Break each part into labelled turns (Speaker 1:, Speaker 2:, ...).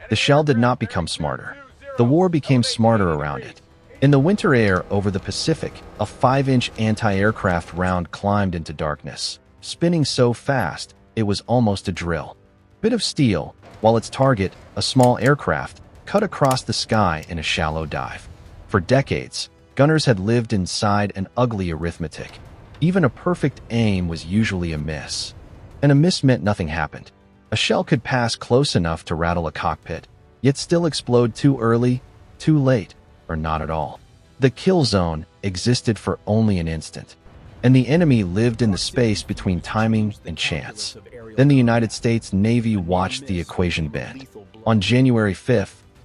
Speaker 1: The shell did not become smarter. The war became smarter around it. In the winter air over the Pacific, a 5-inch anti-aircraft round climbed into darkness, spinning so fast it was almost a drill. Bit of steel, while its target, a small aircraft, cut across the sky in a shallow dive. For decades, gunners had lived inside an ugly arithmetic. Even a perfect aim was usually a miss. And a miss meant nothing happened. A shell could pass close enough to rattle a cockpit, yet still explode too early, too late, or not at all. The kill zone existed for only an instant, and the enemy lived in the space between timing and chance. Then the United States Navy watched the equation bend. On January 5,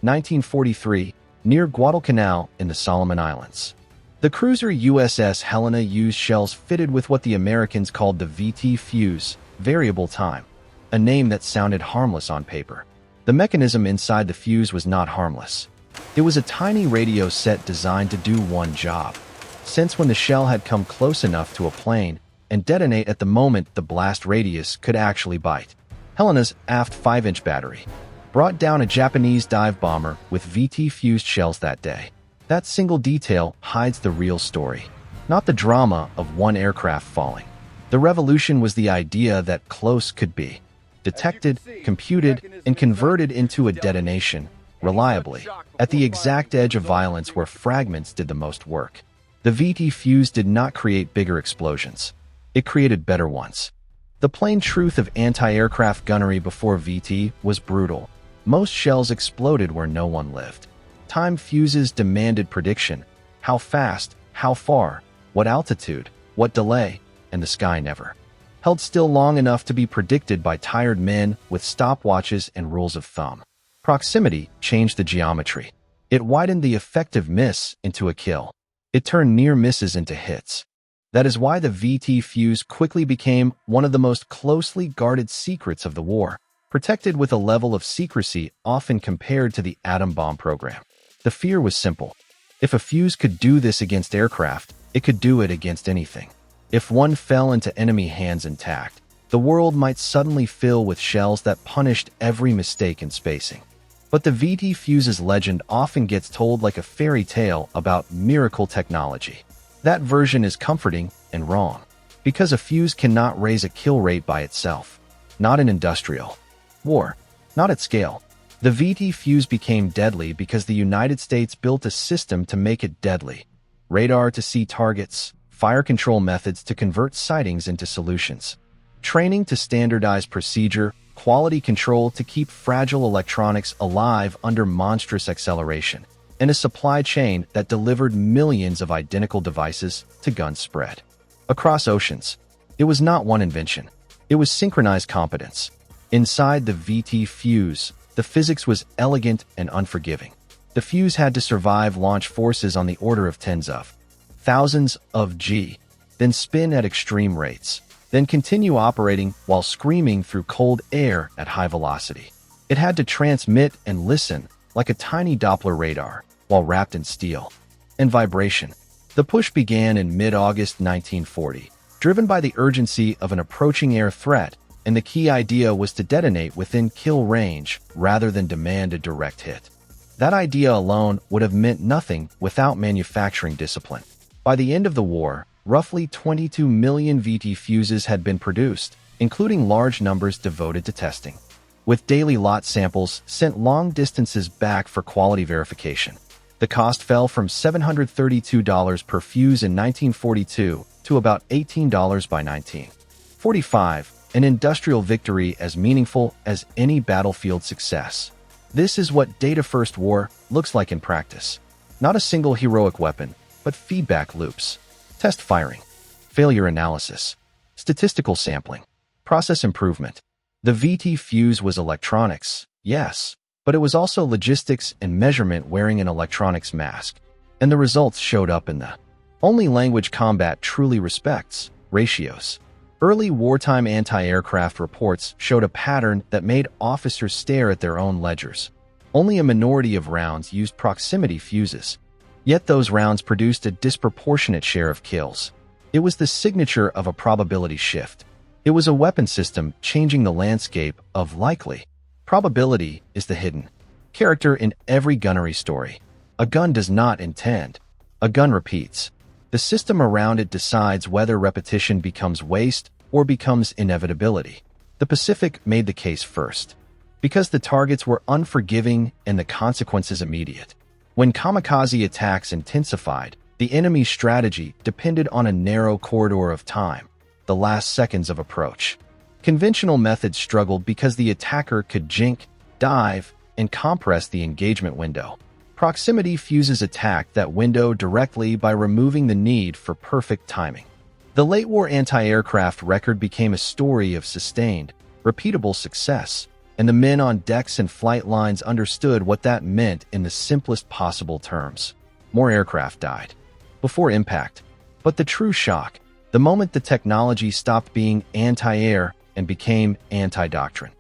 Speaker 1: 1943, near Guadalcanal in the Solomon Islands, the cruiser USS Helena used shells fitted with what the Americans called the VT Fuze, variable time, a name that sounded harmless on paper. The mechanism inside the fuse was not harmless. It was a tiny radio set designed to do one job. Sense when the shell had come close enough to a plane and detonate at the moment the blast radius could actually bite. Helena's aft 5-inch battery brought down a Japanese dive bomber with VT-fused shells that day. That single detail hides the real story, not the drama of one aircraft falling. The revolution was the idea that close could be detected, computed, and converted into a detonation reliably, at the exact edge of violence where fragments did the most work. The VT fuse did not create bigger explosions. It created better ones. The plain truth of anti-aircraft gunnery before VT was brutal. Most shells exploded where no one lived. Time fuses demanded prediction. How fast, how far, what altitude, what delay, and the sky never held still long enough to be predicted by tired men with stopwatches and rules of thumb. Proximity changed the geometry. It widened the effective miss into a kill. It turned near misses into hits. That is why the VT fuse quickly became one of the most closely guarded secrets of the war, protected with a level of secrecy often compared to the atom bomb program. The fear was simple. If a fuse could do this against aircraft, it could do it against anything. If one fell into enemy hands intact, the world might suddenly fill with shells that punished every mistake in spacing. But the VT fuse's legend often gets told like a fairy tale about miracle technology. That version is comforting and wrong, because a fuse cannot raise a kill rate by itself. Not in industrial war, not at scale. The VT fuse became deadly because the United States built a system to make it deadly. Radar to see targets, fire control methods to convert sightings into solutions, training to standardize procedure, quality control to keep fragile electronics alive under monstrous acceleration, and a supply chain that delivered millions of identical devices to guns spread across oceans. It was not one invention. It was synchronized competence. Inside the VT fuse, the physics was elegant and unforgiving. The fuse had to survive launch forces on the order of tens of thousands of G, then spin at extreme rates, then continue operating while screaming through cold air at high velocity. It had to transmit and listen like a tiny Doppler radar while wrapped in steel and vibration. The push began in mid-August 1940, driven by the urgency of an approaching air threat, and the key idea was to detonate within kill range rather than demand a direct hit. That idea alone would have meant nothing without manufacturing discipline. By the end of the war, roughly 22 million VT fuses had been produced, including large numbers devoted to testing, with daily lot samples sent long distances back for quality verification. The cost fell from $732 per fuse in 1942 to about $18 by 1945, an industrial victory as meaningful as any battlefield success. This is what data-first war looks like in practice. Not a single heroic weapon, but feedback loops. Test firing, failure analysis, statistical sampling, process improvement. The VT fuse was electronics, yes, but it was also logistics and measurement wearing an electronics mask. And the results showed up in the only language combat truly respects: ratios. Early wartime anti-aircraft reports showed a pattern that made officers stare at their own ledgers. Only a minority of rounds used proximity fuses. Yet those rounds produced a disproportionate share of kills. It was the signature of a probability shift. It was a weapon system changing the landscape of likely. Probability is the hidden character in every gunnery story. A gun does not intend. A gun repeats. The system around it decides whether repetition becomes waste or becomes inevitability. The Pacific made the case first, because the targets were unforgiving and the consequences immediate. When kamikaze attacks intensified, the enemy's strategy depended on a narrow corridor of time, the last seconds of approach. Conventional methods struggled because the attacker could jink, dive, and compress the engagement window. Proximity fuses attacked that window directly by removing the need for perfect timing. The late-war anti-aircraft record became a story of sustained, repeatable success, and the men on decks and flight lines understood what that meant in the simplest possible terms. More aircraft died before impact. But the true shock, the moment the technology stopped being anti-air and became anti-doctrine,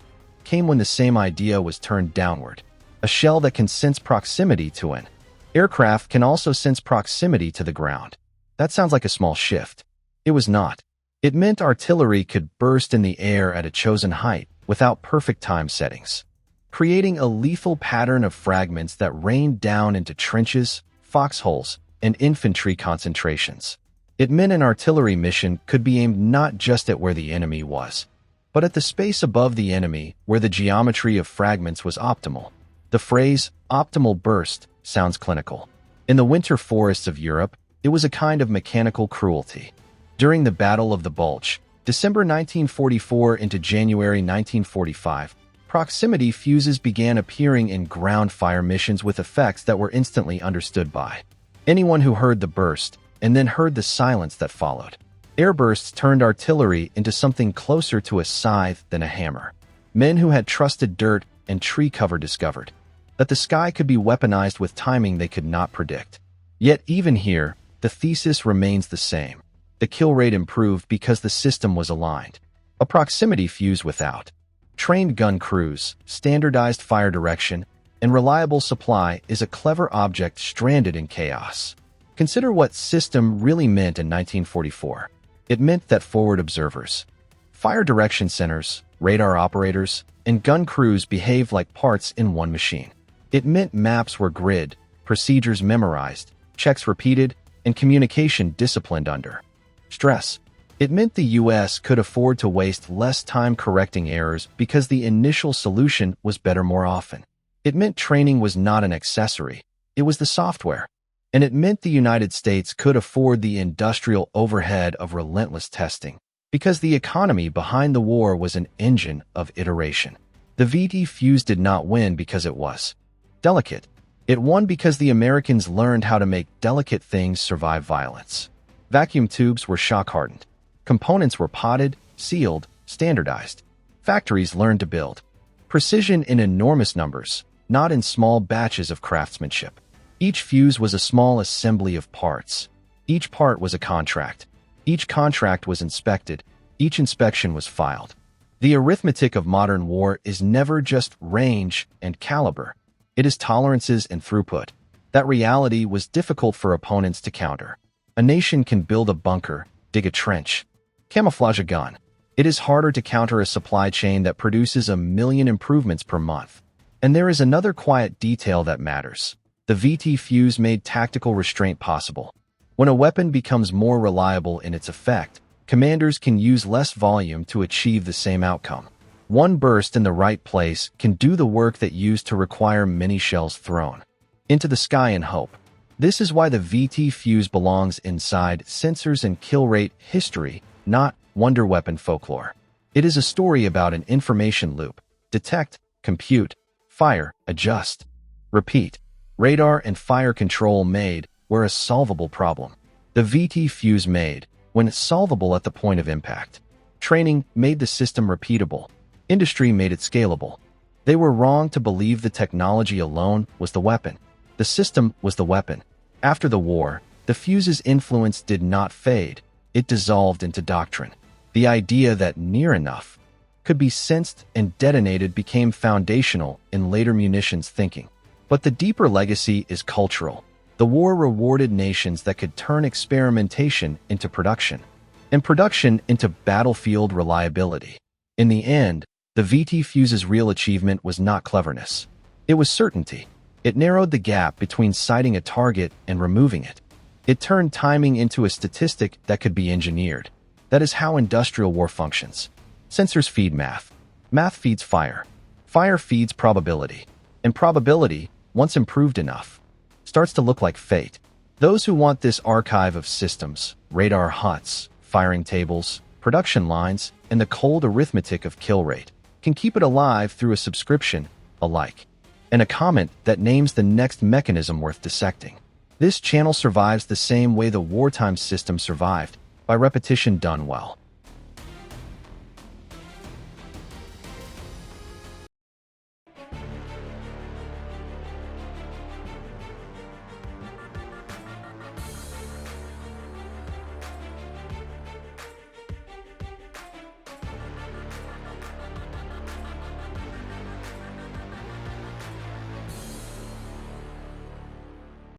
Speaker 1: came when the same idea was turned downward. A shell that can sense proximity to an aircraft can also sense proximity to the ground. That sounds like a small shift. It was not. It meant artillery could burst in the air at a chosen height without perfect time settings, creating a lethal pattern of fragments that rained down into trenches, foxholes, and infantry concentrations. It meant an artillery mission could be aimed not just at where the enemy was, but at the space above the enemy where the geometry of fragments was optimal. The phrase, optimal burst, sounds clinical. In the winter forests of Europe, it was a kind of mechanical cruelty. During the Battle of the Bulge, December 1944 into January 1945, proximity fuses began appearing in ground fire missions with effects that were instantly understood by anyone who heard the burst and then heard the silence that followed. Airbursts turned artillery into something closer to a scythe than a hammer. Men who had trusted dirt and tree cover discovered that the sky could be weaponized with timing they could not predict. Yet even here, the thesis remains the same. The kill rate improved because the system was aligned. A proximity fuse without trained gun crews, standardized fire direction, and reliable supply is a clever object stranded in chaos. Consider what system really meant in 1944. It meant that forward observers, fire direction centers, radar operators, and gun crews behaved like parts in one machine. It meant maps were grid, procedures memorized, checks repeated, and communication disciplined under stress. It meant the U.S. could afford to waste less time correcting errors because the initial solution was better more often. It meant training was not an accessory, it was the software. And it meant the United States could afford the industrial overhead of relentless testing, because the economy behind the war was an engine of iteration. The VT fuse did not win because it was delicate. It won because the Americans learned how to make delicate things survive violence. Vacuum tubes were shock-hardened. Components were potted, sealed, standardized. Factories learned to build precision in enormous numbers, not in small batches of craftsmanship. Each fuse was a small assembly of parts. Each part was a contract. Each contract was inspected. Each inspection was filed. The arithmetic of modern war is never just range and caliber. It is tolerances and throughput. That reality was difficult for opponents to counter. A nation can build a bunker, dig a trench, camouflage a gun. It is harder to counter a supply chain that produces 1 million improvements per month. And there is another quiet detail that matters. The VT fuse made tactical restraint possible. When a weapon becomes more reliable in its effect, commanders can use less volume to achieve the same outcome. One burst in the right place can do the work that used to require many shells thrown into the sky in hope. This is why the VT fuse belongs inside sensors and kill rate history, not wonder weapon folklore. It is a story about an information loop: detect, compute, fire, adjust, repeat. Radar and fire control made were a solvable problem. The VT fuse made when solvable at the point of impact. Training made the system repeatable. Industry made it scalable. They were wrong to believe the technology alone was the weapon. The system was the weapon. After the war, the fuse's influence did not fade. It dissolved into doctrine. The idea that near enough could be sensed and detonated became foundational in later munitions thinking. But the deeper legacy is cultural. The war rewarded nations that could turn experimentation into production, and production into battlefield reliability. In the end, the VT fuse's real achievement was not cleverness. It was certainty. It narrowed the gap between sighting a target and removing it. It turned timing into a statistic that could be engineered. That is how industrial war functions. Sensors feed math. Math feeds fire. Fire feeds probability. And probability, once improved enough, starts to look like fate. Those who want this archive of systems, radar huts, firing tables, production lines, and the cold arithmetic of kill rate, can keep it alive through a subscription, a like, and a comment that names the next mechanism worth dissecting. This channel survives the same way the wartime system survived, by repetition done well.